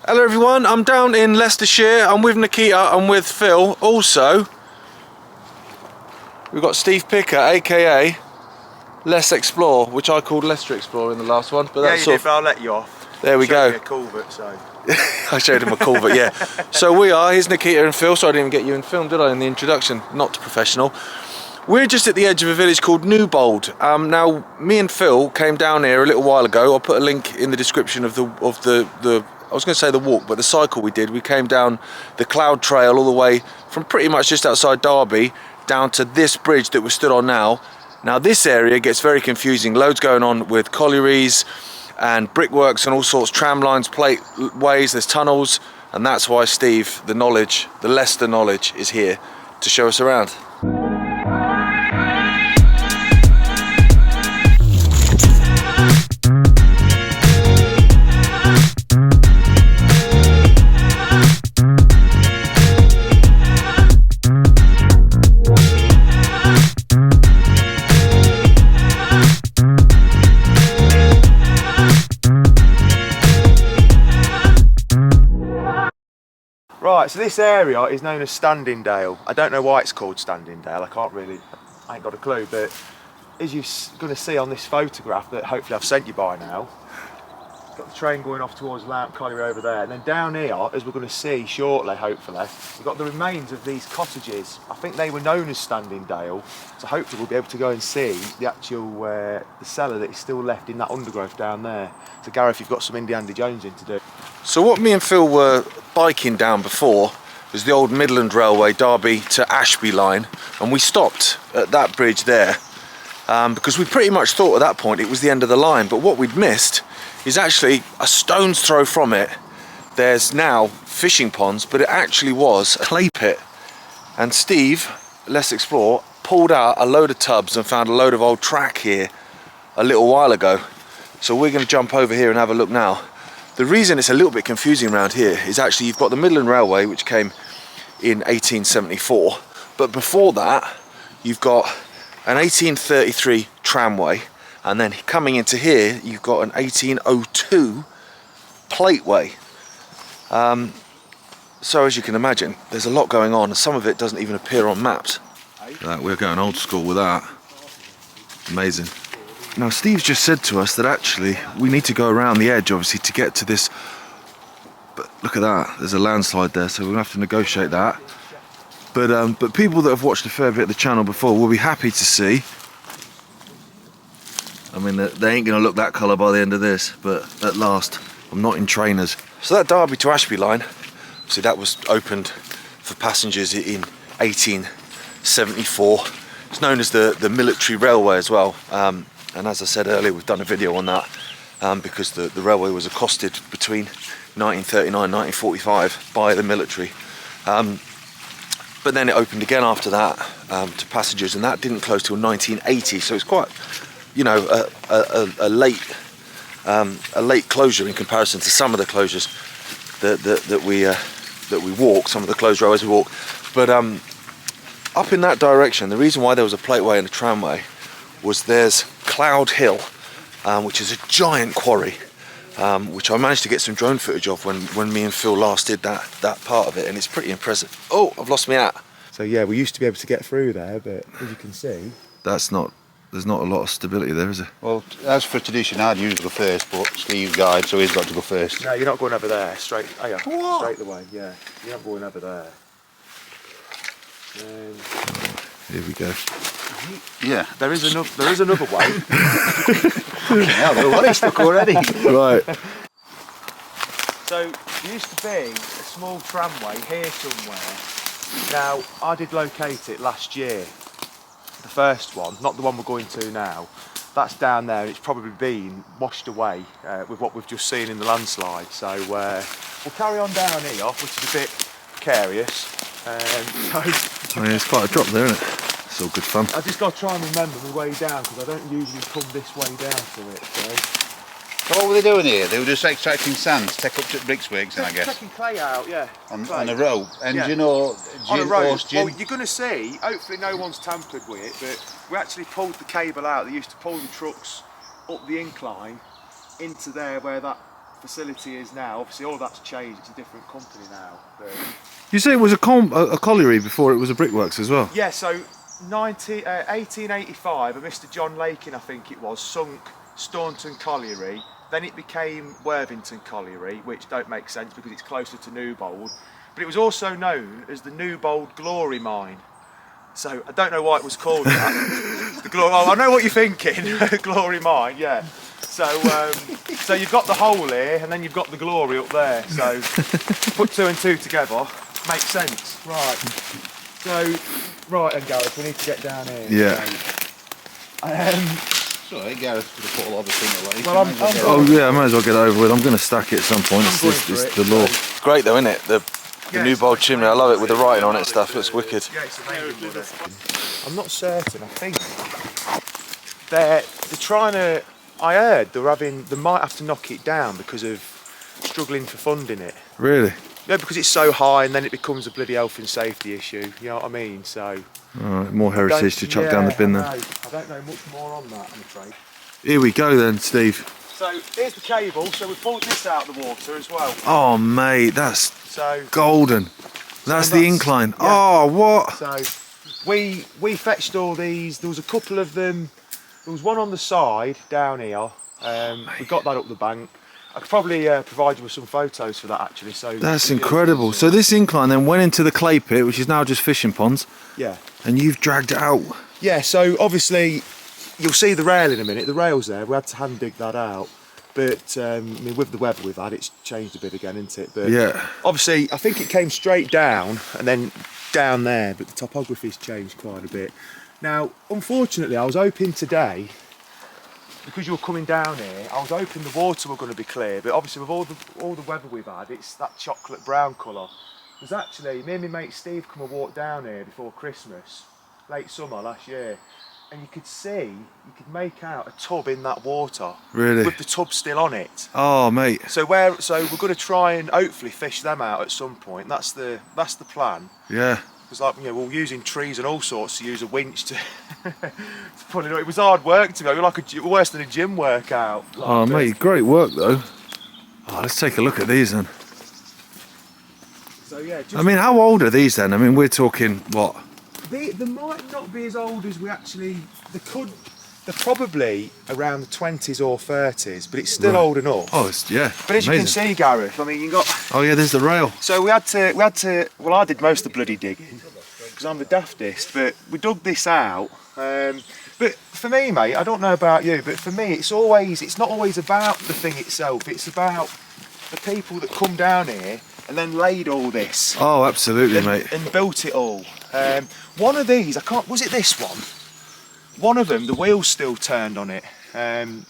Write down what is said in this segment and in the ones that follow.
Hello everyone, I'm down in Leicestershire. I'm with Nikita, I'm with Phil. Also, we've got Steve Picker, aka Let's Explore, which I called Leicester Explore in the last one. But yeah, that's you did, but I'll let you off. There we go. You a culvert, so. I showed him a culvert, yeah. So we are, here's Nikita and Phil. So I didn't even get you in film, did I, in the introduction? Not professional. We're just at the edge of a village called Newbold. Now, me and Phil came down here a little while ago. I'll put a link in the description of the I was going to say the walk, but the cycle we did. We came down the Cloud Trail all the way from pretty much just outside Derby down to this bridge that we're stood on now. Now this area gets very confusing. Loads going on with collieries and brickworks and all sorts, tram lines, plateways, there's tunnels, and that's why Steve, the Leicester knowledge, is here to show us around. Right, so this area is known as Standingdale. I don't know why it's called Standingdale, I ain't got a clue, but as you're going to see on this photograph that hopefully I've sent you by now, got the train going off towards Lamp Colliery over there, and then down here, as we're going to see shortly, hopefully, we've got the remains of these cottages. I think they were known as Standingdale, so hopefully we'll be able to go and see the actual the cellar that is still left in that undergrowth down there. So Gareth, you've got some Indiana Jones in to do. So what me and Phil were biking down before was the old Midland Railway Derby to Ashby line, and we stopped at that bridge there because we pretty much thought at that point it was the end of the line, but what we'd missed is actually a stone's throw from it. There's now fishing ponds, but it actually was a clay pit, and Steve, Let's Explore, pulled out a load of tubs and found a load of old track here a little while ago. So we're going to jump over here and have a look now. The reason it's a little bit confusing around here is actually you've got the Midland Railway, which came in 1874, but before that you've got an 1833 tramway, and then coming into here you've got an 1802 plateway. So as you can imagine, there's a lot going on, and some of it doesn't even appear on maps. We're going old school with that. Amazing. Now Steve's just said to us that actually we need to go around the edge, obviously, to get to this, but look at that, there's a landslide there, so we'll have to negotiate that. But people that have watched a fair bit of the channel before will be happy to see. I mean, they ain't going to look that colour by the end of this, but at last, I'm not in trainers. So that Derby to Ashby line, see, that was opened for passengers in 1874. It's known as the military railway as well. And as I said earlier, we've done a video on that because the railway was accosted between 1939 and 1945 by the military. But then it opened again after that to passengers, and that didn't close till 1980. So it's quite, you know, a late closure in comparison to some of the closures that we walk, some of the closed railways we walk. But up in that direction, the reason why there was a plateway and a tramway was there's Cloud Hill, which is a giant quarry, which I managed to get some drone footage of when me and Phil last did that part of it, and it's pretty impressive. Oh, I've lost my hat. So yeah, we used to be able to get through there, but as you can see, There's not a lot of stability there, is there? Well, as for tradition, I'd usually go first, but Steve's guide, so he's got to go first. no, you're not going over there. Straight, oh yeah, What? straight the way. Yeah, you're not going over there. Here we go. Yeah. There is another way. Yeah, they're already stuck already. Right. So there used to be a small tramway here somewhere. Now I did locate it last year. The first one, not the one we're going to now. That's down there, and it's probably been washed away with what we've just seen in the landslide. So we'll carry on down here, which is a bit precarious. Oh, yeah, it's quite a drop there, isn't it? It's all good fun. I just got to try and remember my way down because I don't usually come this way down to it. So what were they doing here? They were just extracting sand to take up to Bricksworks, I guess. Taking clay out, yeah. On a rope. And Yeah. you know, On a road. gin. Well, you're going to see, hopefully no one's tampered with it, but we actually pulled the cable out. They used to pull the trucks up the incline into there where that facility is now. Obviously all that's changed, it's a different company now. But You say it was a colliery before it was a brickworks as well? yeah, so 1885, a Mr John Lakin, I think it was, sunk Staunton Colliery. Then it became Worthington Colliery, which don't make sense because it's closer to Newbold. But it was also known as the Newbold Glory Mine. So I don't know why it was called that. I know what you're thinking. Glory Mine, yeah. So so you've got the hole here, and then you've got the glory up there. So put two and two together, makes sense. Right. So right, and Gareth, we need to get down here. Yeah. Sorry, Gareth could have put a lot of the thing away. Well, Oh yeah, I might as well get it over with. I'm going to stack it at some point. I'm going It's for the law. It's great though, isn't it? The Yeah, Newbold it's chimney. I love it with the writing on it and stuff. It looks wicked. Yeah, it's amazing. I'm not certain. I think they're trying to. I heard they might have to knock it down because of struggling for funding it. Really? Yeah, because it's so high, and then it becomes a bloody health and safety issue. You know what I mean? So. Alright, more heritage to chuck down the bin then. I don't know much more on that, I'm afraid. Here we go then, Steve. So here's the cable. So we pulled this out of the water as well. Oh mate, that's So golden. That's the that's- incline. yeah. Oh, what? So we fetched all these. There was a couple of them. There was one on the side down here. We got that up the bank. I could probably provide you with some photos for that actually. So That's incredible. So this incline then went into the clay pit, which is now just fishing ponds, yeah, and you've dragged it out. yeah. So obviously you'll see the rail in a minute. The rail's there. We had to hand dig that out. But I mean, with the weather we've had, it's changed a bit again, isn't it? But Yeah. obviously, I think it came straight down and then down there, but the topography's changed quite a bit. Now, unfortunately, I was hoping today, because you were coming down here, I was hoping the water were going to be clear, but obviously with all the weather we've had, it's that chocolate brown colour. There's actually, me and my mate Steve come and walked down here before Christmas, late summer last year, and you could make out a tub in that water. Really? With the tub still on it. Oh mate. So we're going to try and hopefully fish them out at some point. That's the plan. Yeah. Because like, you know, we're using trees and all sorts to use a winch to, to pull it up. It was hard work to go. We're like worse than a gym workout. Like, Oh mate, great work though. Oh, let's take a look at these then. So yeah, just, I mean, how old are these then? I mean, we're talking what? they might not be as old as we actually. They're probably around the 20s or 30s, but it's still Right. old enough. Oh, it's, yeah. But as you amazing. can see, Gareth, I mean, you got. Oh yeah, there's the rail. So we had to. Well, I did most of the bloody digging because I'm the daftest. But we dug this out. But for me, mate, I don't know about you, but for me, it's not always about the thing itself. It's about the people that come down here and then laid all this. Oh, absolutely, mate. And built it all. One of these, was it this one? One of them, the wheel's still turned on it. Can't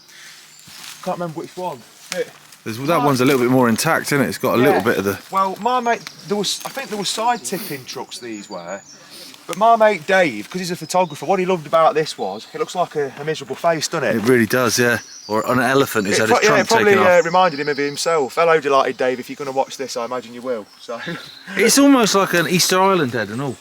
remember which one. But That one's a little bit more intact, isn't it? It's got a little bit of the. Well, my mate, I think there were side tipping trucks, these were. But my mate Dave, because he's a photographer, what he loved about this was, it looks like a miserable face, doesn't it? It really does, yeah. Or on an elephant who's had his Yeah, trunk it probably taken off. reminded him of himself. Hello, delighted Dave, if you're going to watch this, I imagine you will. So. It's almost like an Easter Island head and all.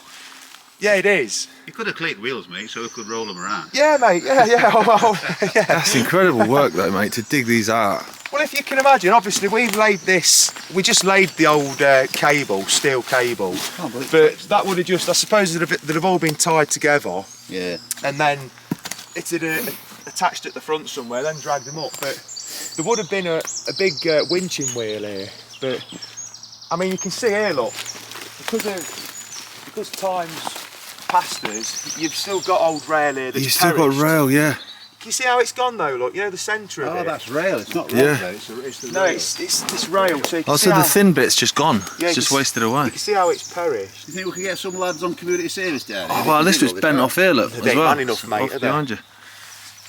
Yeah, it is. You could have cleat wheels, mate, so we could roll them around. Yeah, mate. Yeah. Yeah. That's incredible work though, mate, to dig these out. Well, if you can imagine, obviously we've laid this. We just laid the old cable, steel cable, but that would have just, I suppose, they'd have all been tied together. Yeah. And then it'd attached at the front somewhere, then dragged them up. But there would have been a big winching wheel here. But I mean, you can see here, look, because time's past us, you've still got old rail here that's You've still got rail, yeah. Can you see how it's gone though? Look, you know the centre of it. Oh, that's rail. It's not rail. Yeah. It's the No, rail. it's this rail. So you can Oh, see so how, the thin bit's just gone. Yeah, It's just you wasted You away. can see how it's perished. Do you think we could get some lads on community service down here? Oh, well, this was bent off here, look, They as ain't well. man enough, mate, Off are they? behind you.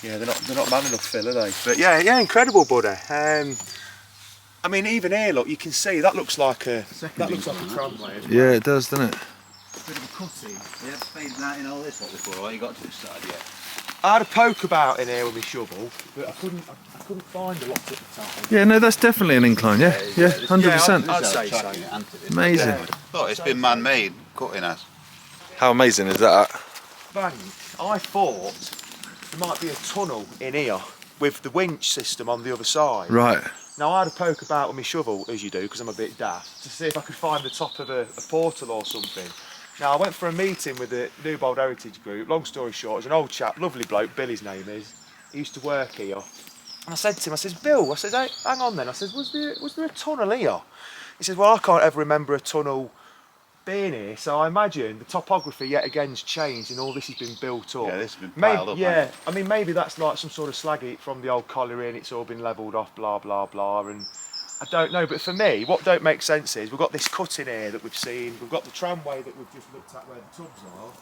Yeah, they're not man enough, Phil, are they? But yeah, incredible, buddy. I mean, even here, look, you can see that looks like a tramway. As well. Yeah, it does, doesn't it? Bit of a cutting. They had spades out in all this lot before I got to this side yet. I had a poke about in here with my shovel, but I couldn't find a lot at the time. Yeah, no, that's definitely an incline, yeah, 100%. I'd say so. Amazing. Yeah. Oh, it's been man-made, cutting us. How amazing is that? Bang! I thought there might be a tunnel in here with the winch system on the other side. Right. Now I had a poke about with my shovel, as you do, because I'm a bit daft, to see if I could find the top of a portal or something. Now I went for a meeting with the Newbold Heritage Group. Long story short, there's an old chap, lovely bloke, Bill his name is. He used to work here. And I said to him, I says, Bill, I said, hey, hang on then. I said, was there a tunnel here? He says, well, I can't ever remember a tunnel being here, so I imagine the topography yet again's changed and all this has been built up. Yeah, this has been piled up. Yeah, I mean, maybe that's like some sort of slag heap from the old colliery and it's all been levelled off, blah, blah, blah, and I don't know, but for me, what don't make sense is we've got this cutting here that we've seen, we've got the tramway that we've just looked at where the tubs are,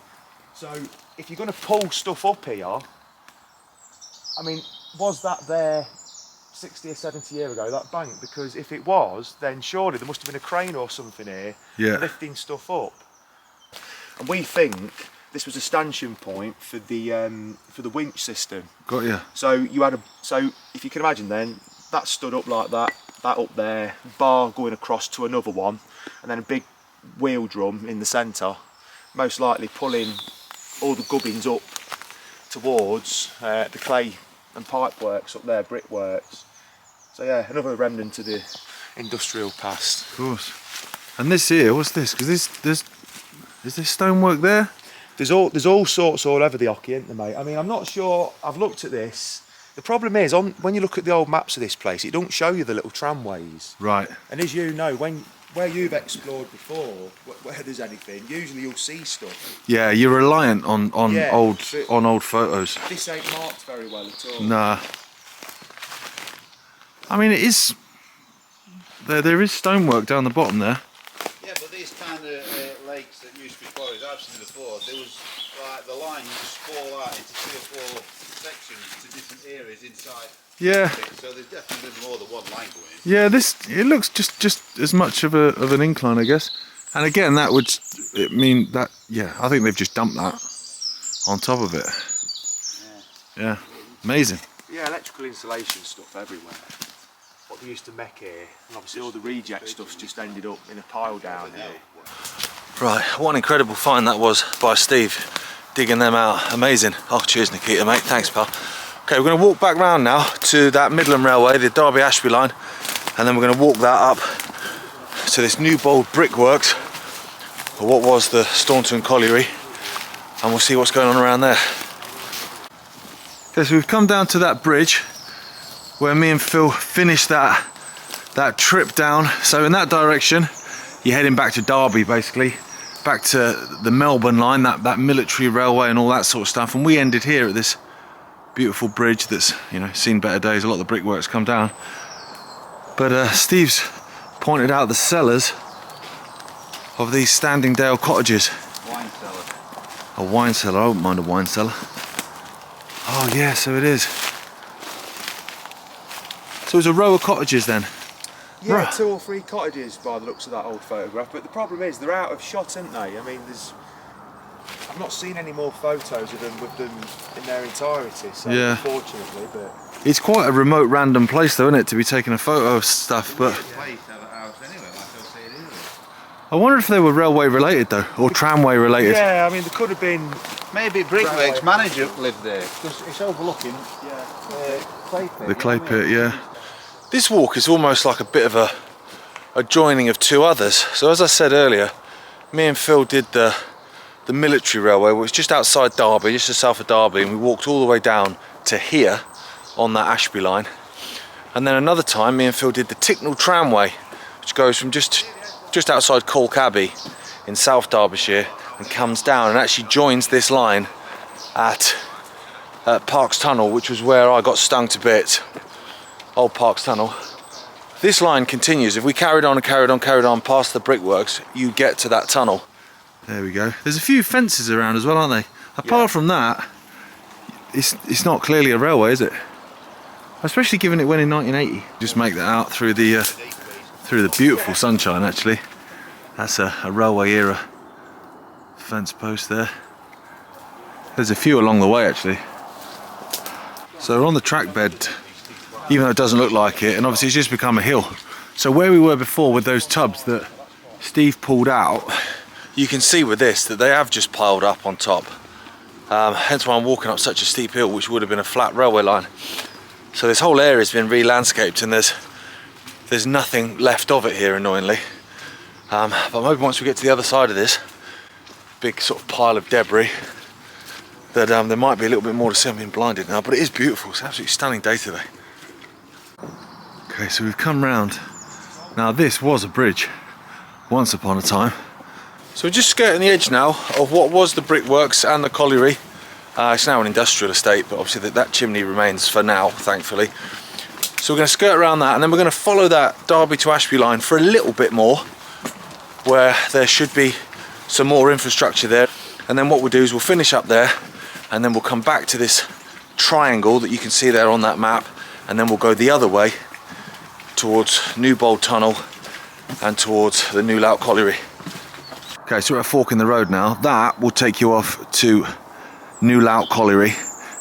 so if you're going to pull stuff up here, I mean, was that there 60 or 70 years ago, that bank? Because if it was, then surely there must have been a crane or something here lifting stuff up. And we think this was a stanchion point for the winch system. Got you. So you had so if you can imagine then, that stood up like that up there, bar going across to another one, and then a big wheel drum in the centre, most likely pulling all the gubbins up towards the clay and pipe works up there, brickworks. So yeah, another remnant of the industrial past. Of course. And this here, what's this? Because is there stonework there? There's all sorts all over the Ocky, isn't there, mate? I mean, I'm not sure. I've looked at this. The problem is, when you look at the old maps of this place, it don't show you the little tramways. Right. And as you know, where you've explored before, where there's anything, usually you'll see stuff. Yeah, you're reliant on old photos. This ain't marked very well at all. Nah. I mean, it is. There is stonework down the bottom there. Yeah, but these kind of lakes that used to be quarries, I've seen before, there was like the line used to fall out into 3 or 4 sections to different areas inside. Yeah. So there's definitely been more than one line going. Yeah, it looks just as much of an incline, I guess. And again, that would mean that, yeah, I think they've just dumped that on top of it. Yeah, amazing. Yeah, electrical insulation stuff everywhere. What they used to make here, and obviously all the reject stuff's just ended up in a pile down here. Right, what an incredible find that was by Steve, digging them out. Amazing. Oh, cheers, Nikita, mate. Thanks, pal. Okay, we're going to walk back round now to that Midland Railway, the Derby Ashby line, and then we're going to walk that up to this Newbold Brickworks, or what was the Staunton Colliery, and we'll see what's going on around there. Okay, so we've come down to that bridge where me and Phil finished that trip down. So in that direction, you're heading back to Derby, basically, back to the Melbourne line, that military railway and all that sort of stuff. And we ended here at this beautiful bridge that's, you know, seen better days. A lot of the brickworks come down. But Steve's pointed out the cellars of these standing dale cottages. Wine cellar. A wine cellar. I wouldn't mind a wine cellar. Oh yeah, so it is. So it's a row of cottages then? Yeah, Right. 2 or 3 cottages by the looks of that old photograph, but the problem is they're out of shot, aren't they? I mean, I've not seen any more photos of them with them in their entirety, so Yeah. unfortunately, but... It's quite a remote, random place though, isn't it, to be taking a photo of stuff, but... Place of a house anyway, like I was saying earlier. I wonder if they were railway related though, or tramway related. Yeah, I mean there could have been. Maybe Brickworks manager lived there because it's overlooking clay pit. The clay pit, yeah. This walk is almost like a bit of a joining of two others. So as I said earlier, me and Phil did the military railway, which was just outside Derby, just south of Derby, and we walked all the way down to here on that Ashby line. And then another time, me and Phil did the Ticknell tramway, which goes from just outside Colk Abbey in South Derbyshire and comes down and actually joins this line at Parks Tunnel, which was where I got stung to bits. Old Parks Tunnel. This line continues. If we carried on past the brickworks, you get to that tunnel. There we go. There's a few fences around as well, aren't they? Apart from that, it's not clearly a railway, is it? Especially given it went in 1980. Just make that out through the beautiful sunshine. Actually, that's a railway era fence post there. There's a few along the way actually. So we're on the track bed, even though it doesn't look like it, and obviously it's just become a hill. So where we were before with those tubs that Steve pulled out, you can see with this that they have just piled up on top. Hence why I'm walking up such a steep hill, which would have been a flat railway line. So this whole area has been re-landscaped and there's nothing left of it here, annoyingly. But maybe once we get to the other side of this big sort of pile of debris, that there might be a little bit more to see. I'm being blinded now, but it is beautiful. It's an absolutely stunning day today. Okay, so we've come round. Now this was a bridge once upon a time. So we're just skirting the edge now of what was the brickworks and the colliery. It's now an industrial estate, but obviously that chimney remains for now, thankfully. So we're going to skirt around that, and then we're going to follow that Derby to Ashby line for a little bit more, where there should be some more infrastructure there. And then what we'll do is we'll finish up there, and then we'll come back to this triangle that you can see there on that map, and then we'll go the other way towards Newbold Tunnel and towards the New Lout Colliery. Okay, so we're at a fork in the road now. That will take you off to New Lout Colliery,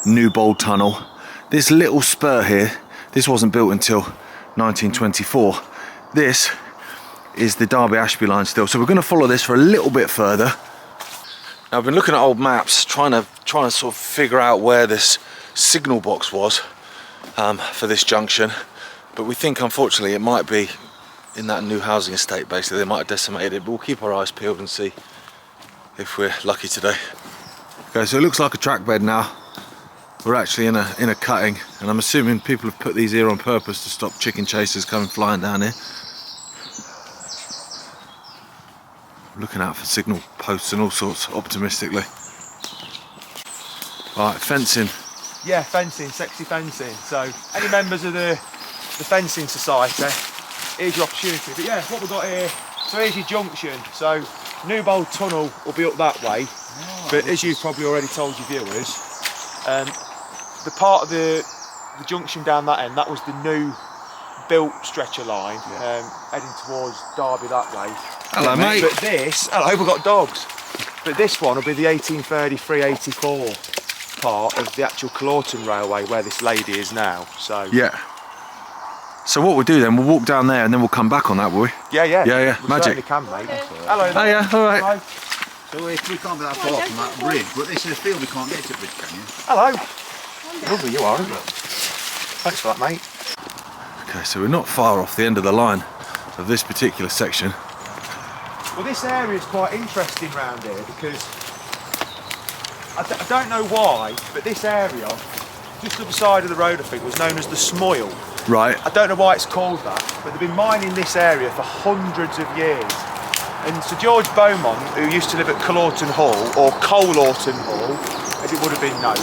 Newbold Tunnel. This little spur here, this wasn't built until 1924. This is the Derby Ashby line still. So we're going to follow this for a little bit further. Now I've been looking at old maps, trying to sort of figure out where this signal box was for this junction, but we think unfortunately it might be in that new housing estate. Basically, they might have decimated it, but we'll keep our eyes peeled and see if we're lucky today. Okay, so it looks like a track bed now. We're actually in a cutting, and I'm assuming people have put these here on purpose to stop chicken chasers coming flying down here. Looking out for signal posts and all sorts, optimistically. Right, fencing. Yeah, fencing, sexy fencing. So, any members of the fencing society, here's your opportunity. But yeah, what we've got here, so here's your junction. So, Newbold Tunnel will be up that way. Oh, but as you've probably already told your viewers, the part of the junction down that end, that was the new built stretcher line, heading towards Derby that way. Hello, mate. But this, hello, we've got dogs. But this one will be the 1833-84 part of the actual Clawton Railway where this lady is now. So yeah. So what we'll do then, we'll walk down there and then we'll come back on that, will we? Yeah, yeah. Yeah, we magic. Can, mate. Hello. Oh yeah, all right. Hello. So we can't be that far from that bridge, but this is a field we can't get to bridge, can you? Hello. Lovely you are, isn't it? Thanks for that, mate. Okay, so we're not far off the end of the line of this particular section. Well, this area is quite interesting round here because I don't know why, but this area, just up the side of the road, I think, was known as the Smoil. Right. I don't know why it's called that, but they've been mining this area for hundreds of years. And Sir George Beaumont, who used to live at Clawton Hall, or Colorton Hall, as it would have been known,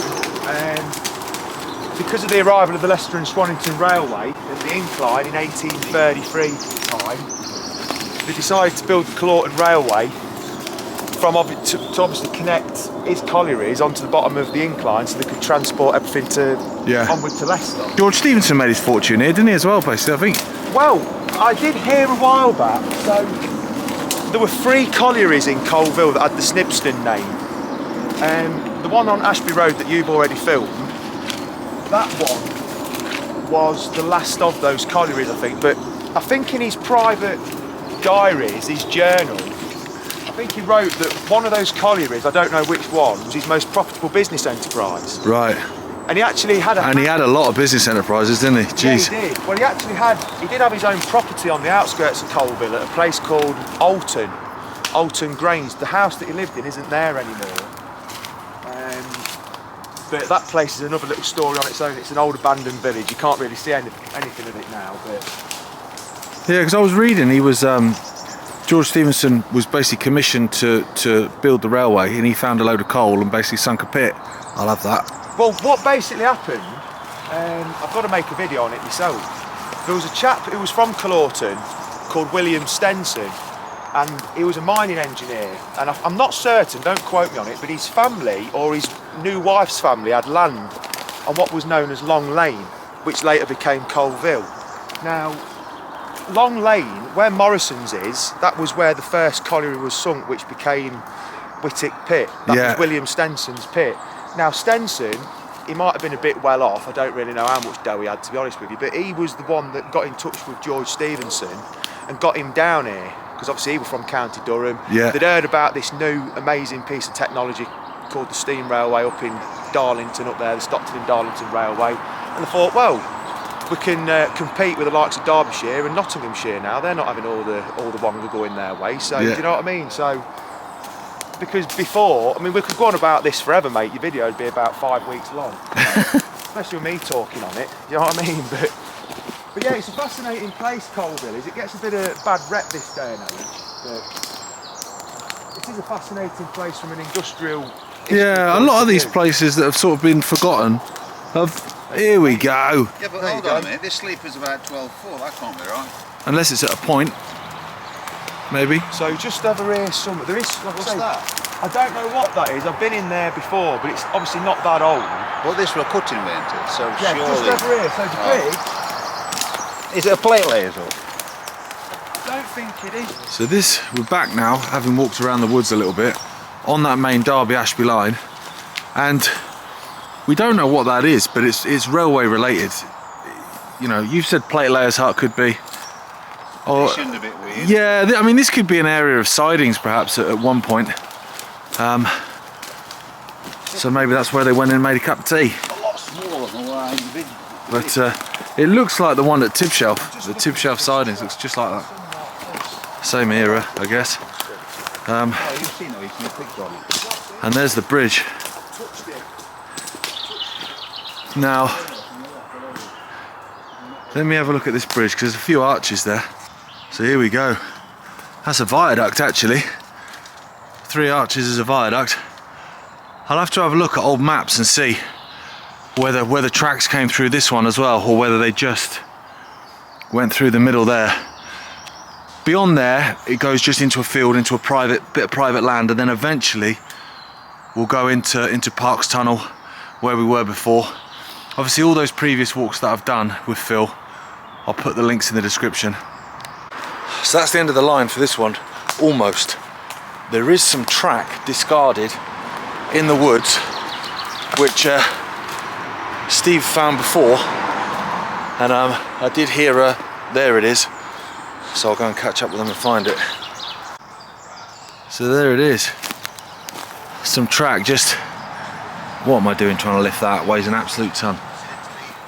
because of the arrival of the Leicester and Swannington Railway and the incline in 1833 time, they decided to build the Clawton Railway to obviously connect his collieries onto the bottom of the incline so they could transport everything onward to Leicester. George Stephenson made his fortune here, didn't he, as well, basically, I think? Well, I did hear a while back, so there were 3 collieries in Colville that had the Snibston name. The one on Ashby Road that you've already filmed, that one was the last of those collieries, I think. But I think in his private diaries, his journal, think he wrote that one of those collieries, I don't know which one, was his most profitable business enterprise. Right. And he actually had And he had a lot of business enterprises, didn't he? Jeez. Yeah, he did. Well, he did have his own property on the outskirts of Colville at a place called Alton Grange. The house that he lived in isn't there anymore. But that place is another little story on its own. It's an old abandoned village. You can't really see anything of it now. But Yeah, because I was reading, he was George Stephenson was basically commissioned to build the railway, and he found a load of coal and basically sunk a pit. I love that. well, what basically happened? I've got to make a video on it myself. There was a chap who was from Colorton called William Stenson, and he was a mining engineer. And I'm not certain, don't quote me on it, but his family, or his new wife's family, had land on what was known as Long Lane, which later became Colville. Now, Long Lane, where Morrison's is, that was where the first colliery was sunk, which became Whittick Pit. That was William Stenson's pit. Now, Stenson, he might have been a bit well off. I don't really know how much dough he had, to be honest with you, but he was the one that got in touch with George Stephenson and got him down here, because obviously he was from County Durham. Yeah. They'd heard about this new amazing piece of technology called the steam railway up in Darlington, up there, the Stockton and Darlington Railway, and they thought, well, we can compete with the likes of Derbyshire and Nottinghamshire now. They're not having all the wonga going their way, so do you know what I mean? So, because before, I mean, we could go on about this forever, mate. Your video would be about 5 weeks long, especially with me talking on it. Do you know what I mean? But yeah, it's a fascinating place, Colville is. It gets a bit of bad rep this day and age, but it is a fascinating place from an industrial. Yeah, a lot of these places that have sort of been forgotten have. Here we go. Yeah, but hold on a minute. This sleeper's about 12 foot. That can't be right. Unless it's at a point, maybe. So just over here, there is. Like What's that? I don't know what that is. I've been in there before, but it's obviously not that old. Well, this were a cutting way, isn't it? So Yeah, surely. just over here. So it's big. Is it a plate layer? I don't think it is. So we're back now, having walked around the woods a little bit, on that main Derby-Ashby line, and we don't know what that is, but it's railway related. You know, you've said plate layers hut could be. Or, It's a bit weird. yeah, I mean, this could be an area of sidings perhaps at one point. So maybe that's where they went and made a cup of tea. A lot smaller than what I envisioned. But it looks like the one at Tib Shelf. The Tib Shelf sidings looks just like that. Same era, I guess. Oh, you've seen it. You've seen a picture on it. And there's the bridge. Now, let me have a look at this bridge, because there's a few arches there. So here we go. That's a viaduct, actually. 3 arches is a viaduct. I'll have to have a look at old maps and see whether tracks came through this one as well, or whether they just went through the middle there. Beyond there, it goes just into a field, into a bit of private land, and then eventually we'll go into Parks Tunnel, where we were before. Obviously, all those previous walks that I've done with Phil, I'll put the links in the description. So that's the end of the line for this one, almost. There is some track discarded in the woods, which Steve found before, and I did hear there it is, so I'll go and catch up with them and find it. So there it is, some track. Just, what am I doing trying to lift that? It weighs an absolute ton.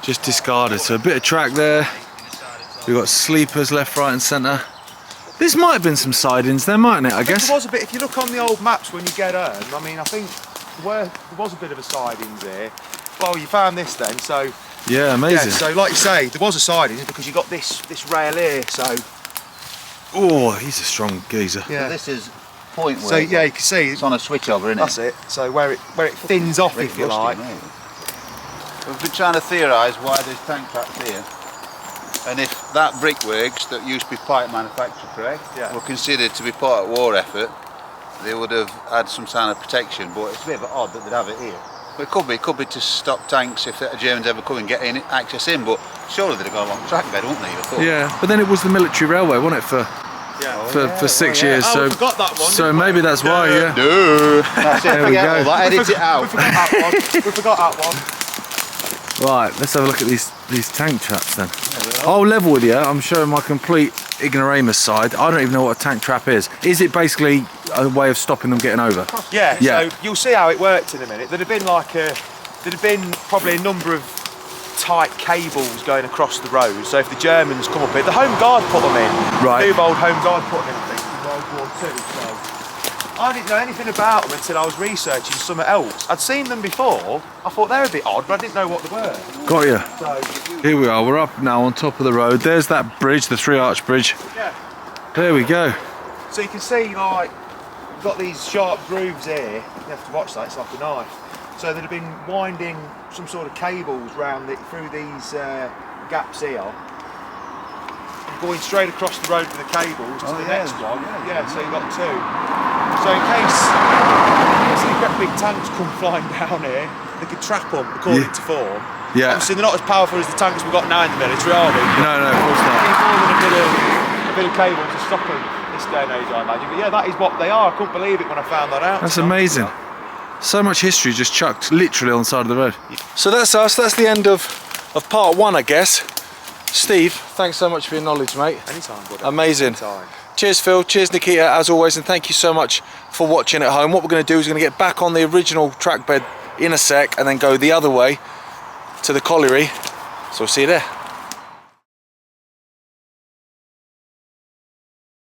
Just discarded. So a bit of track there. We've got sleepers left, right and centre. This might have been some sidings there, mightn't it, I guess? There was a bit, if you look on the old maps when you get home, I mean, I think there was a bit of a sidings here. Well, you found this then, so... Yeah, amazing. Yeah, so like you say, there was a sidings because you got this rail here, so... Oh, he's a strong geezer. Yeah. So this is point where So yeah, you can see it's on a switch over, isn't it? that's it. So where it thins off, Very if you rusty, like. mate. We've been trying to theorise why there's tank traps here, and if that brickworks that used to be pipe manufacture, correct, Yeah. were considered to be part of war effort, they would have had some kind of protection. But it's a bit odd that they'd have it here. But it could be to stop tanks if the Germans ever come and get access in. But surely they'd have got a long track bed, wouldn't they? I thought. Yeah, but then it was the military railway, wasn't it, for 6 years? Oh, So, we forgot that one. so maybe that's why, yeah. No. That's it. There we Forget go. all that. Edit it out. We forgot that one. We forgot that one. Right, let's have a look at these tank traps then. I'll level with you. I'm showing my complete ignoramus side, I don't even know what a tank trap is. Is it basically a way of stopping them getting over? Yeah, Yeah. so you'll see how it worked in a minute. There'd have been probably a number of tight cables going across the road. So if the Germans come up here, the Home Guard put them in. Right. Newbold Home Guard put them in, I think, in World War II. So I didn't know anything about them until I was researching something else. I'd seen them before. I thought they were a bit odd, but I didn't know what they were. Got you. So Here we are, we're up now on top of the road. There's that bridge, the 3-arch bridge. yeah. There we go. So you can see, like, we've got these sharp grooves here. You have to watch that, it's like a knife. So they'd have been winding some sort of cables round it through these gaps here, and going straight across the road with the cables to the next one. Yeah, so you've got two. So in case any great big tanks come flying down here, they could trap them according to form. Yeah. Obviously they're not as powerful as the tanks we've got now in the military, are they? No, of course not. Need more than a bit of cable to stop them this day and age, I imagine. But yeah, that is what they are. I couldn't believe it when I found that out. That's amazing. So much history just chucked literally on the side of the road. So that's us, that's the end of part 1, I guess. Steve, thanks so much for your knowledge, mate. Anytime, buddy. Amazing. Anytime. Cheers, Phil. Cheers, Nikita, as always, and thank you so much for watching at home. What we're going to do is we're going to get back on the original track bed in a sec and then go the other way to the colliery. So we'll see you there.